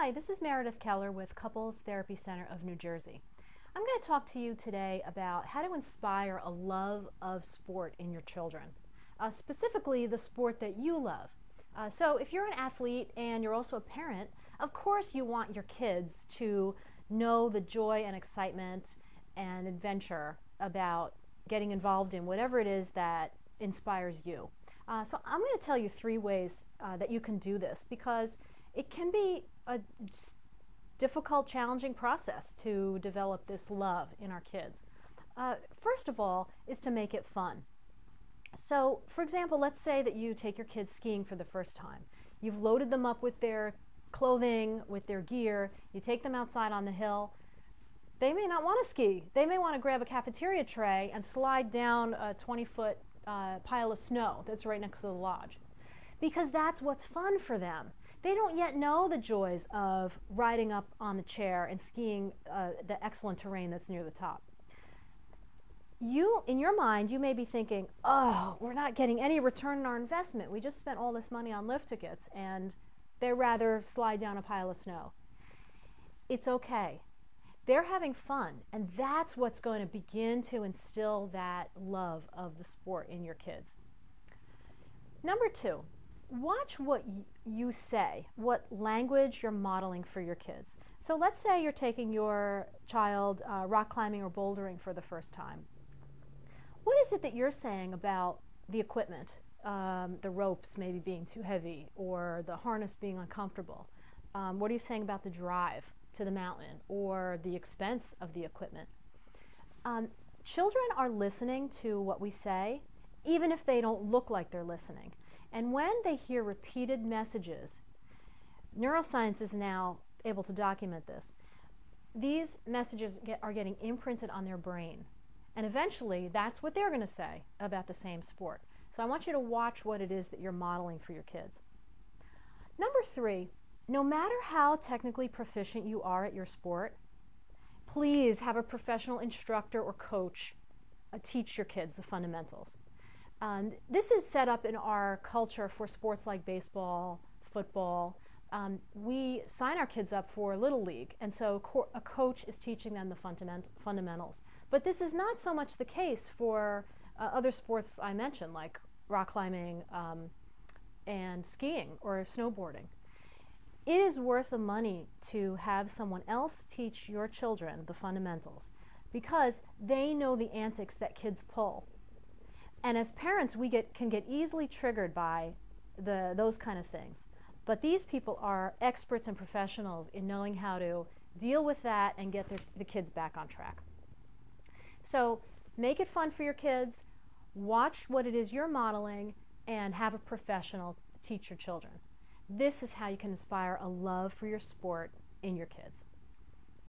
Hi, this is Meredith Keller with Couples Therapy Center of New Jersey. I'm going to talk to you today about how to inspire a love of sport in your children, specifically the sport that you love. So if you're an athlete and you're also a parent, of course you want your kids to know the joy and excitement and adventure about getting involved in whatever it is that inspires you. So I'm going to tell you 3 ways that you can do this, because it can be a difficult, challenging process to develop this love in our kids. First of all is to make it fun. So, for example, let's say that you take your kids skiing for the first time. You've loaded them up with their clothing, with their gear. You take them outside on the hill. They may not want to ski. They may want to grab a cafeteria tray and slide down a 20-foot pile of snow that's right next to the lodge, because that's what's fun for them. They don't yet know the joys of riding up on the chair and skiing the excellent terrain that's near the top. In your mind, you may be thinking, oh, we're not getting any return on our investment. We just spent all this money on lift tickets and they'd rather slide down a pile of snow. It's okay. They're having fun, and that's what's going to begin to instill that love of the sport in your kids. Number 2, watch what you say, what language you're modeling for your kids. So let's say you're taking your child rock climbing or bouldering for the first time. What is it that you're saying about the equipment? The ropes maybe being too heavy, or the harness being uncomfortable. What are you saying about the drive to the mountain, or the expense of the equipment? Children are listening to what we say, even if they don't look like they're listening. And when they hear repeated messages, neuroscience is now able to document this. These messages are getting imprinted on their brain. And eventually, that's what they're going to say about the same sport. So I want you to watch what it is that you're modeling for your kids. Number 3, no matter how technically proficient you are at your sport, please have a professional instructor or coach teach your kids the fundamentals. This is set up in our culture for sports like baseball, football. We sign our kids up for Little League, and so a coach is teaching them the fundamentals. But this is not so much the case for other sports I mentioned, like rock climbing and skiing or snowboarding. It is worth the money to have someone else teach your children the fundamentals, because they know the antics that kids pull. And as parents, we can get easily triggered by those kind of things. But these people are experts and professionals in knowing how to deal with that and get the kids back on track. So make it fun for your kids, watch what it is you're modeling, and have a professional teach your children. This is how you can inspire a love for your sport in your kids.